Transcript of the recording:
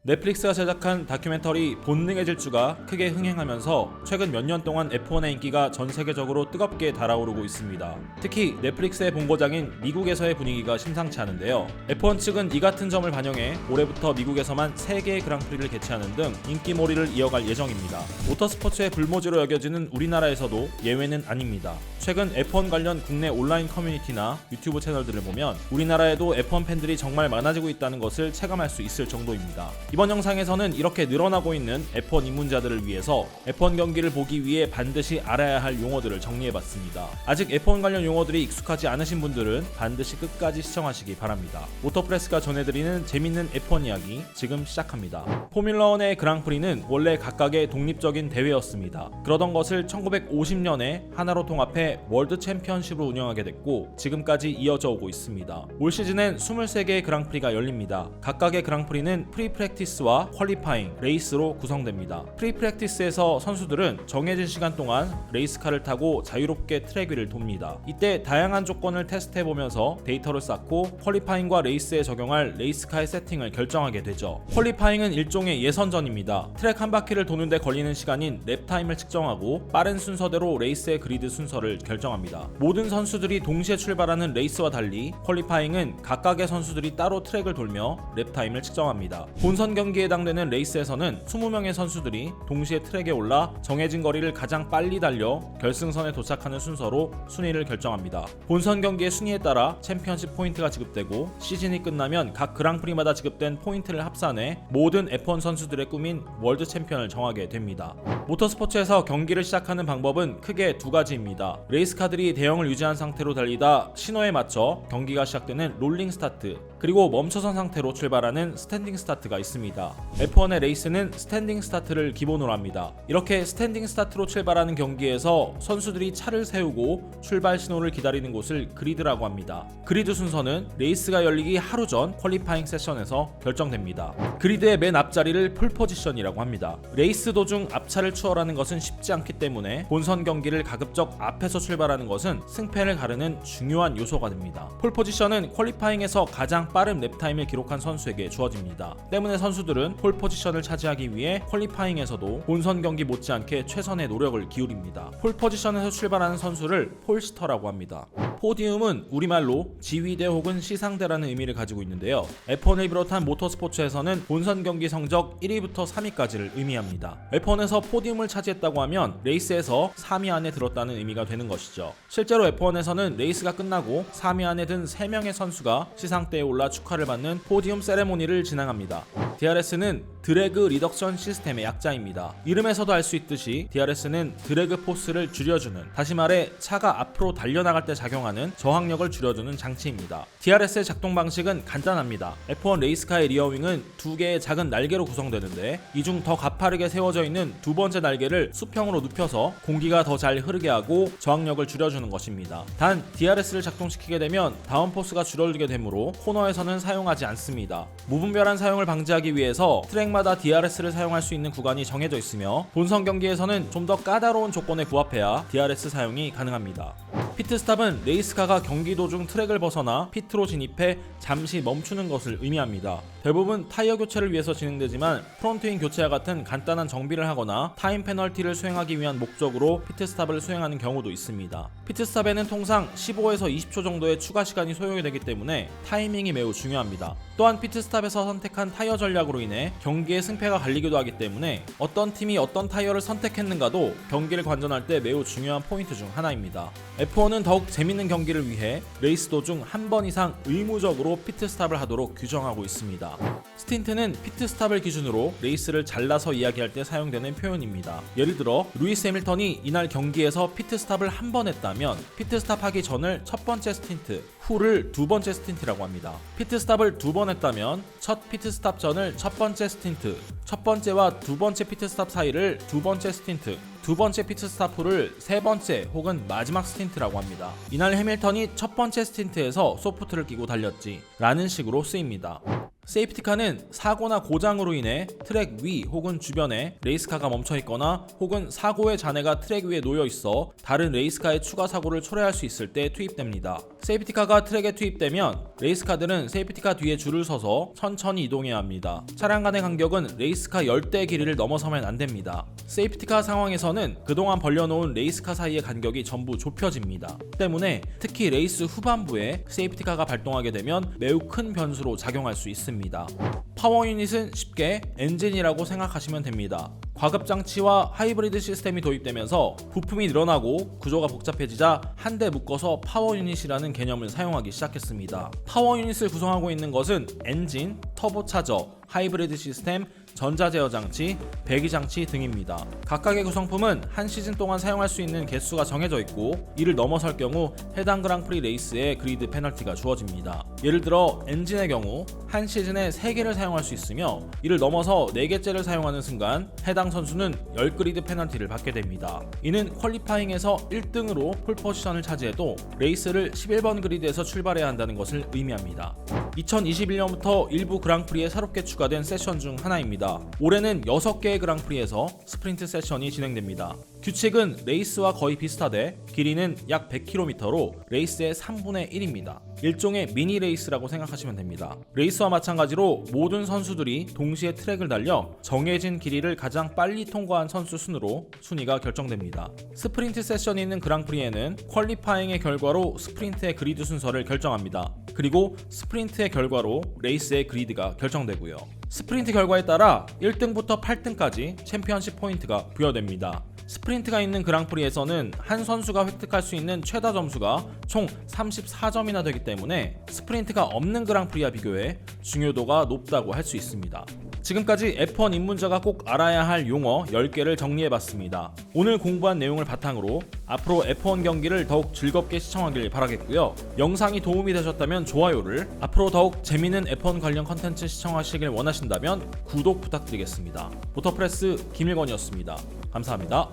넷플릭스가 제작한 다큐멘터리 본능의 질주가 크게 흥행하면서 최근 몇 년 동안 F1의 인기가 전 세계적으로 뜨겁게 달아오르고 있습니다. 특히 넷플릭스의 본고장인 미국에서의 분위기가 심상치 않은데요. F1 측은 이 같은 점을 반영해 올해부터 미국에서만 3개의 그랑프리를 개최하는 등 인기몰이를 이어갈 예정입니다. 모터스포츠의 불모지로 여겨지는 우리나라에서도 예외는 아닙니다. 최근 F1 관련 국내 온라인 커뮤니티나 유튜브 채널들을 보면 우리나라에도 F1 팬들이 정말 많아지고 있다는 것을 체감할 수 있을 정도입니다. 이번 영상에서는 이렇게 늘어나고 있는 F1 입문자들을 위해서 F1 경기를 보기 위해 반드시 알아야 할 용어들을 정리해봤습니다. 아직 F1 관련 용어들이 익숙하지 않으신 분들은 반드시 끝까지 시청하시기 바랍니다. 모터프레스가 전해드리는 재밌는 F1 이야기 지금 시작합니다. 포뮬러1의 그랑프리는 원래 각각의 독립적인 대회였습니다. 그러던 것을 1950년에 하나로 통합해 월드 챔피언십으로 운영하게 됐고 지금까지 이어져 오고 있습니다. 올 시즌엔 23개의 그랑프리가 열립니다. 각각의 그랑프리는 프리프랙티스와 퀄리파잉, 레이스로 구성됩니다. 프리프랙티스에서 선수들은 정해진 시간 동안 레이스카를 타고 자유롭게 트랙 위를 돕니다. 이때 다양한 조건을 테스트해보면서 데이터를 쌓고 퀄리파잉과 레이스에 적용할 레이스카의 세팅을 결정하게 되죠. 퀄리파잉은 일종의 예선전입니다. 트랙 한 바퀴를 도는데 걸리는 시간인 랩타임을 측정하고 빠른 순서대로 레이스의 그리드 순서를 결정합니다. 모든 선수들이 동시에 출발하는 레이스와 달리 퀄리파잉은 각각의 선수들이 따로 트랙을 돌며 랩타임을 측정합니다. 본선 경기에 해당되는 레이스에서는 20명의 선수들이 동시에 트랙에 올라 정해진 거리를 가장 빨리 달려 결승선에 도착하는 순서로 순위를 결정합니다. 본선 경기의 순위에 따라 챔피언십 포인트가 지급되고 시즌이 끝나면 각 그랑프리마다 지급된 포인트를 합산해 모든 F1 선수들의 꿈인 월드 챔피언을 정하게 됩니다. 모터스포츠에서 경기를 시작하는 방법은 크게 두 가지입니다. 레이스카들이 대형을 유지한 상태로 달리다 신호에 맞춰 경기가 시작되는 롤링 스타트, 그리고 멈춰선 상태로 출발하는 스탠딩 스타트가 있습니다. F1의 레이스는 스탠딩 스타트를 기본으로 합니다. 이렇게 스탠딩 스타트로 출발하는 경기에서 선수들이 차를 세우고 출발 신호를 기다리는 곳을 그리드라고 합니다. 그리드 순서는 레이스가 열리기 하루 전 퀄리파잉 세션에서 결정됩니다. 그리드의 맨 앞자리를 폴 포지션이라고 합니다. 레이스 도중 앞차를 추월하는 것은 쉽지 않기 때문에 본선 경기를 가급적 앞에서 출발하는 것은 승패를 가르는 중요한 요소가 됩니다. 폴 포지션은 퀄리파잉에서 가장 빠른 랩타임을 기록한 선수에게 주어집니다. 때문에 선수들은 폴 포지션을 차지하기 위해 퀄리파잉에서도 본선 경기 못지않게 최선의 노력을 기울입니다. 폴 포지션에서 출발하는 선수를 폴스터라고 합니다. 포디움은 우리말로 지휘대 혹은 시상대라는 의미를 가지고 있는데요. F1을 비롯한 모터스포츠에서는 본선 경기 성적 1위부터 3위까지를 의미합니다. F1에서 포디움을 차지했다고 하면 레이스에서 3위 안에 들었다는 의미가 되는 것이죠. 실제로 F1에서는 레이스가 끝나고 3위 안에 든 3명의 선수가 시상대에 올라 축하를 받는 포디움 세레모니를 진행합니다. DRS는 드래그 리덕션 시스템의 약자입니다. 이름에서도 알 수 있듯이 DRS는 드래그 포스를 줄여주는, 다시 말해 차가 앞으로 달려나갈 때 작용하는 저항력을 줄여주는 장치입니다. DRS의 작동 방식은 간단합니다. F1 레이스카의 리어윙은 2개의 작은 날개로 구성되는데 이 중 더 가파르게 세워져 있는 두 번째 날개를 수평으로 눕혀서 공기가 더 잘 흐르게 하고 저항력을 줄여주는 것입니다. 단 DRS를 작동시키게 되면 다운포스가 줄어들게 되므로 코너에서는 사용하지 않습니다. 무분별한 사용을 방지하기 위해서 트랙마다 DRS를 사용할 수 있는 구간이 정해져 있으며 본선 경기에서는 좀 더 까다로운 조건에 부합해야 DRS 사용이 가능합니다. 피트스탑은 레이스카가 경기 도중 트랙을 벗어나 피트로 진입해 잠시 멈추는 것을 의미합니다. 대부분 타이어 교체를 위해서 진행되지만 프론트윙 교체와 같은 간단한 정비를 하거나 타임 페널티를 수행하기 위한 목적으로 피트스탑을 수행하는 경우도 있습니다. 피트스탑에는 통상 15에서 20초 정도의 추가 시간이 소요가 되기 때문에 타이밍이 매우 중요합니다. 또한 피트스탑에서 선택한 타이어 전략으로 인해 경기의 승패가 갈리기도 하기 때문에 어떤 팀이 어떤 타이어를 선택했는가도 경기를 관전할 때 매우 중요한 포인트 중 하나입니다. F1은 더욱 재밌는 경기를 위해 레이스 도중 한 번 이상 의무적으로 피트스탑을 하도록 규정하고 있습니다. 스틴트는 피트스탑을 기준으로 레이스를 잘라서 이야기할 때 사용되는 표현입니다. 예를 들어 루이스 해밀턴이 이날 경기에서 피트스탑을 한 번 했다면 피트스탑 하기 전을 첫 번째 스틴트, 후를 두 번째 스틴트라고 합니다. 피트스탑을 두 번 했다면 첫 피트스탑 전을 첫 번째 스틴트, 첫 번째와 두 번째 피트스탑 사이를 두 번째 스틴트, 두 번째 피트스탑 후를 세 번째 혹은 마지막 스틴트라고 합니다. 이날 해밀턴이 첫 번째 스틴트에서 소프트를 끼고 달렸지 라는 식으로 쓰입니다. 세이프티카는 사고나 고장으로 인해 트랙 위 혹은 주변에 레이스카가 멈춰 있거나 혹은 사고의 잔해가 트랙 위에 놓여 있어 다른 레이스카의 추가 사고를 초래할 수 있을 때 투입됩니다. 세이프티카가 트랙에 투입되면 레이스카들은 세이프티카 뒤에 줄을 서서 천천히 이동해야 합니다. 차량 간의 간격은 레이스카 열대의 길이를 넘어서면 안 됩니다. 세이프티카 상황에서는 그동안 벌려놓은 레이스카 사이의 간격이 전부 좁혀집니다. 때문에 특히 레이스 후반부에 세이프티카가 발동하게 되면 매우 큰 변수로 작용할 수 있습니다. 파워 유닛은 쉽게 엔진이라고 생각하시면 됩니다. 과급 장치와 하이브리드 시스템이 도입되면서 부품이 늘어나고 구조가 복잡해지자 한 대 묶어서 파워 유닛이라는 개념을 사용하기 시작했습니다. 파워 유닛을 구성하고 있는 것은 엔진, 터보 차저, 하이브리드 시스템, 전자제어 장치, 배기 장치 등입니다. 각각의 구성품은 한 시즌 동안 사용할 수 있는 개수가 정해져 있고 이를 넘어설 경우 해당 그랑프리 레이스에 그리드 페널티가 주어집니다. 예를 들어 엔진의 경우 한 시즌에 3개를 사용할 수 있으며 이를 넘어서 4개째를 사용하는 순간 해당 선수는 10그리드 페널티를 받게 됩니다. 이는 퀄리파잉에서 1등으로 폴포지션을 차지해도 레이스를 11번 그리드에서 출발해야 한다는 것을 의미합니다. 2021년부터 일부 그랑프리에 새롭게 추가된 세션 중 하나입니다. 올해는 6개의 그랑프리에서 스프린트 세션이 진행됩니다. 규칙은 레이스와 거의 비슷하되 길이는 약 100km로 레이스의 3분의 1입니다. 일종의 미니 레이스라고 생각하시면 됩니다. 레이스와 마찬가지로 모든 선수들이 동시에 트랙을 달려 정해진 길이를 가장 빨리 통과한 선수 순으로 순위가 결정됩니다. 스프린트 세션이 있는 그랑프리에는 퀄리파잉의 결과로 스프린트의 그리드 순서를 결정합니다. 그리고 스프린트의 결과로 레이스의 그리드가 결정되고요. 스프린트 결과에 따라 1등부터 8등까지 챔피언십 포인트가 부여됩니다. 스프린트가 있는 그랑프리에서는 한 선수가 획득할 수 있는 최다 점수가 총 34점이나 되기 때문에 스프린트가 없는 그랑프리와 비교해 중요도가 높다고 할 수 있습니다. 지금까지 F1 입문자가 꼭 알아야 할 용어 10개를 정리해봤습니다. 오늘 공부한 내용을 바탕으로 앞으로 F1 경기를 더욱 즐겁게 시청하길 바라겠고요. 영상이 도움이 되셨다면 좋아요를, 앞으로 더욱 재미있는 F1 관련 컨텐츠 시청하시길 원하신다면 구독 부탁드리겠습니다. 모터프레스 김일건이었습니다. 감사합니다.